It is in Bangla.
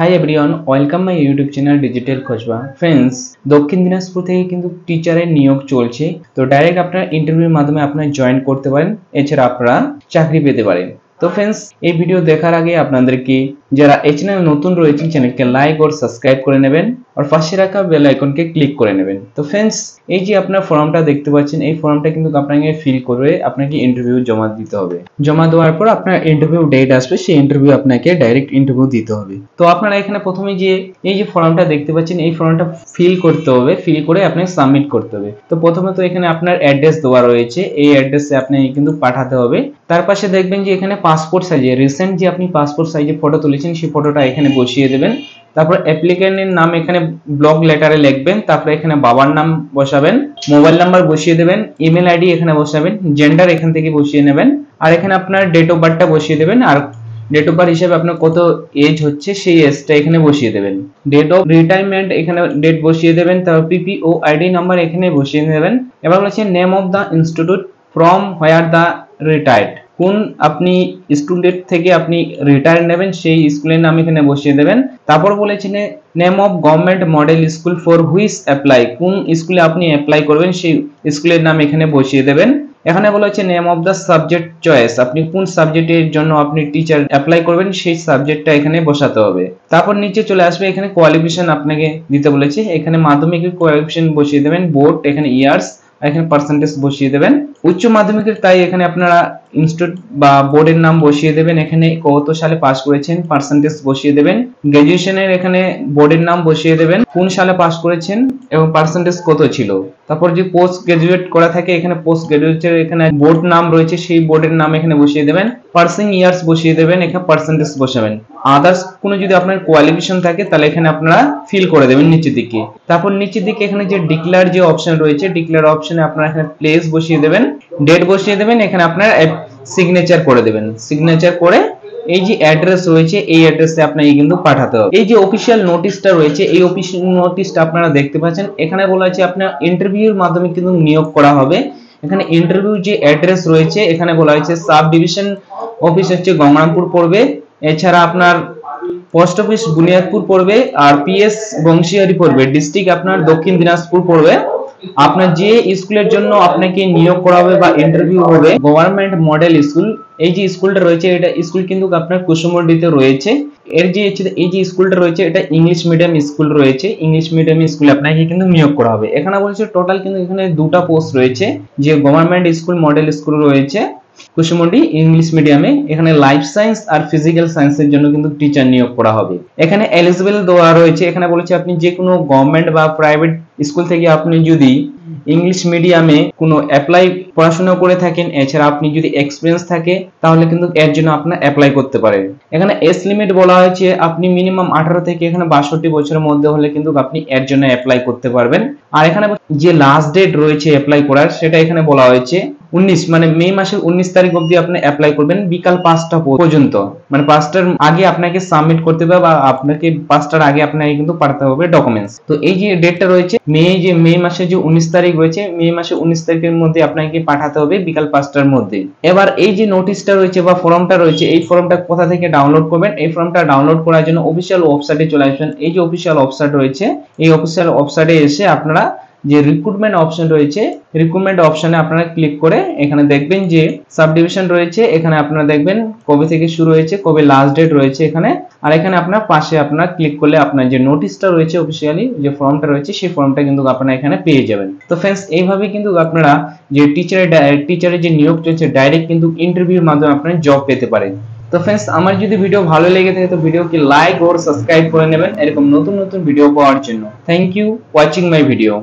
High everyone, welcome my YouTube channel digital খোঁজবা। ফ্রেন্ডস, দক্ষিণ দিনাজপুর থেকে কিন্তু টিচারের নিয়োগ চলছে। তো ডাইরেক্ট আপনারা ইন্টারভিউর মাধ্যমে আপনারা জয়েন করতে পারেন, এছাড়া আপনারা চাকরি পেতে পারেন। তো ফ্রেন্ডস, এই ভিডিও দেখার আগে আপনাদেরকে যারা এই চ্যানেলে নতুন রয়েছেন চ্যানেলকে লাইক ও সাবস্ক্রাইব করে নেবেন আর পাশে রাখা বেল আইকনকে ক্লিক করে নেবেন। তো ফ্রেন্ডস, এই যে আপনার ফর্মটা দেখতে পাচ্ছেন, এই ফর্মটা কিন্তু আপনাকে ফিল করে আপনাকে ইন্টারভিউ জমা দিতে হবে। জমা দেওয়ার পর আপনার ইন্টারভিউ ডেট আসবে, সেই ইন্টারভিউ আপনাকে ডাইরেক্ট ইন্টারভিউ দিতে হবে। তো আপনারা এখানে প্রথমে যে এই যে ফর্মটা দেখতে পাচ্ছেন, এই ফর্মটা ফিল করতে হবে, ফিল করে আপনাকে সাবমিট করতে হবে। তো প্রথমে তো এখানে আপনার অ্যাড্রেস দেওয়া রয়েছে, এই অ্যাড্রেসে আপনি কিন্তু পাঠাতে হবে। তার পাশে দেখবেন যে এখানে পাসপোর্ট সাইজে রিসেন্ট যে আপনি পাসপোর্ট সাইজে ফটো তুলেছেন সেই ফটোটা এখানে বসিয়ে দেবেন। তারপর অ্যাপ্লিকেন্টের নাম এখানে ব্লক লেটারে লিখবেন, তারপরে এখানে বাবার নাম বসাবেন, মোবাইল নাম্বার বসিয়ে দেবেন, ইমেল আইডি এখানে বসাবেন, জেন্ডার এখান থেকে বসিয়ে নেবেন, আর এখানে আপনার ডেট অফ বার্থটা বসিয়ে দেবেন। আর ডেট অফ বার্থ হিসেবে আপনার কত এজ হচ্ছে সেই এজটা এখানে বসিয়ে দেবেন। ডেট অফ রিটায়ারমেন্ট এখানে ডেট বসিয়ে দেবেন, তারপর পিপিও আইডি নাম্বার এখানে বসিয়ে দেবেন। এবার হচ্ছে name of the institute from where the retired, কোন আপনি স্টুডেন্ট থেকে আপনি রিটায়ার নেবেন সেই স্কুলের নাম এখানে বসিয়ে দেবেন। তারপর বলেছেন name of government model school for which apply, কোন স্কুলে আপনি অ্যাপ্লাই করবেন সেই স্কুলের নাম এখানে বসিয়ে দেবেন। এখানে বলা হচ্ছে name of the subject choice, আপনি কোন সাবজেক্টের জন্য আপনি টিচার অ্যাপ্লাই করবেন সেই সাবজেক্টটা এখানে বসাতে হবে। তারপর নিচে চলে আসবে, এখানে কোয়ালিফিকেশন আপনাকে দিতে বলেছে, এখানে মাধ্যমিকের কোয়ালিফিকেশন বসিয়ে দেবেন, বোর্ড এখানে ইয়ার্স, এখানে পার্সেন্টেজ বসিয়ে দেবেন। উচ্চ মাধ্যমিকের তাই এখানে আপনারা ইনস্টিটিউট বা বোর্ডের নাম বসিয়ে দেবেন, এখানে কত সালে পাস করেছেন পার্সেন্টেজ বসিয়ে দেবেন। গ্রাজুয়েশনের এখানে বোর্ডের নাম বসিয়ে দেবেন, কোন সালে পাস করেছেন এবং পার্সেন্টেজ কত ছিল। তারপর যে পোস্ট গ্রাজুয়েট করা থাকে এখানে পোস্ট গ্রাজুয়েটের এখানে বোর্ড নাম রয়েছে, সেই বোর্ডের নাম এখানে বসিয়ে দেবেন, পার্সিং ইয়ার্স বসিয়ে দেবেন, এখানে পার্সেন্টেজ বসাবেন। আদার্স কোনো যদি আপনার কোয়ালিফিকেশন থাকে তাহলে এখানে আপনারা ফিল করে দেবেন নিচের দিকে। তারপর নিচের দিকে এখানে যে ডিক্লেয়ার যে অপশন রয়েছে, ডিক্লেয়ার অপশনে আপনারা এখানে প্লেস বসিয়ে দেবেন, ডেট বসিয়ে দেবেন, এখানে আপনারা সিগনেচার করে দেবেন। সিগনেচার করে এই যে অ্যাড্রেস রয়েছে এই অ্যাড্রেসে আপনাকে কিন্তু পাঠাতে হবে। এই যে অফিশিয়াল নোটিশটা রয়েছে এই অফিশিয়াল নোটিশটা আপনারা দেখতে পাচ্ছেন, এখানে বলা আছে আপনার ইন্টারভিউর মাধ্যমে কিন্তু নিয়োগ করা হবে। এখানে ইন্টারভিউ যে অ্যাড্রেস রয়েছে এখানে বলা হয়েছে সাব ডিভিশন অফিস হচ্ছে গঙ্গারামপুর পড়বে, এছাড়া আপনার পোস্ট অফিস বুনিয়াদপুর পড়বে, আর পিএস বংশীহারি পড়বে, ডিস্ট্রিক্ট আপনার দক্ষিণ দিনাজপুর পড়বে। আপনার যে স্কুলের জন্য আপনাকে নিয়োগ করা হবে বা ইন্টারভিউ হবে গভর্নমেন্ট মডেল স্কুল, এই যে স্কুলটা রয়েছে এটা স্কুল কিন্তু আপনার কুসুমডিতে রয়েছে। এর যে এই যে স্কুলটা রয়েছে এটা ইংলিশ মিডিয়াম স্কুল রয়েছে, ইংলিশ মিডিয়াম স্কুলে আপনাকে কিন্তু নিয়োগ করা হবে। এখানে বলছে টোটাল কিন্তু এখানে দুটা পোস্ট রয়েছে, যে গভর্নমেন্ট স্কুল মডেল স্কুল রয়েছে কুসুমডি ইংলিশ মিডিয়ামে, এখানে লাইফ সায়েন্স আর ফিজিক্যাল সায়েন্সের জন্য কিন্তু টিচার নিয়োগ করা হবে। এখানে এলিজিবল দেওয়া রয়েছে, এখানে বলেছে আপনি যে কোনো গভর্নমেন্ট বা প্রাইভেট স্কুল থেকে আপনি যদি ইংলিশ মিডিয়ামে কোনো অ্যাপ্লাই পড়াশোনা করে থাকেন, এছাড়া আপনি যদি এক্সপিরিয়েন্স থাকে তাহলে কিন্তু এর জন্য আপনি অ্যাপ্লাই করতে পারেন। এখানে এজ লিমিট বলা হয়েছে আপনি মিনিমাম 18 থেকে এখানে 62 বছরের মধ্যে হলে কিন্তু আপনি এর জন্য অ্যাপ্লাই করতে পারবেন। আর এখানে যে লাস্ট ডেট রয়েছে অ্যাপ্লাই করার সেটা এখানে বলা হয়েছে 19 মানে মে মাসের 19 তারিখ অবধি আপনি অ্যাপ্লাই করবেন বিকাল 5টা পর্যন্ত, মানে 5টার আগে আপনাকে সাবমিট করতে হবে বা আপনাকে 5টার আগে আপনাকে কিন্তু পাঠাতে হবে ডকুমেন্টস। তো এই যে ডেটটা রয়েছে মে মাসের যে 19 তারিখ রয়েছে, মে মাসের 19 তারিখের মধ্যে আপনাকে পাঠাতে হবে বিকাল 5টার মধ্যে। এবার এই যে নোটিশটা রয়েছে বা ফর্মটা রয়েছে এই ফর্মটা কোথা থেকে ডাউনলোড করবেন, এই ফর্মটা ডাউনলোড করার জন্য অফিসিয়াল ওয়েবসাইটে চলে আসবেন। এই যে অফিসিয়াল ওয়েবসাইট রয়েছে এই অফিসিয়াল ওয়েবসাইটে এসে আপনারা যে রিক্রুটমেন্ট অপশন রয়েছে রিক্রুটমেন্ট অপশনে আপনারা ক্লিক করে এখানে দেখবেন যে সাব ডিভিশন রয়েছে, এখানে আপনারা দেখবেন কবে থেকে শুরু হয়েছে, কবে লাস্ট ডেট রয়েছে এখানে। আর এখানে আপনার পাশে আপনারা ক্লিক করলে আপনার যে নোটিশটা রয়েছে অফিসিয়ালি যে ফর্মটা রয়েছে সেই ফর্মটা কিন্তু আপনারা এখানে পেয়ে যাবেন। তো फ्रेंड्स এইভাবে কিন্তু আপনারা যে টিচারের যে নিয়োগ চলছে ডাইরেক্ট কিন্তু ইন্টারভিউর মাধ্যমে আপনারা জব পেতে পারেন। তো फ्रेंड्स আমার যদি ভিডিও ভালো লেগে থাকে তো ভিডিওকে লাইক और সাবস্ক্রাইব করে নেবেন এরকম নতুন নতুন ভিডিও পাওয়ার জন্য। Thank you watching my video.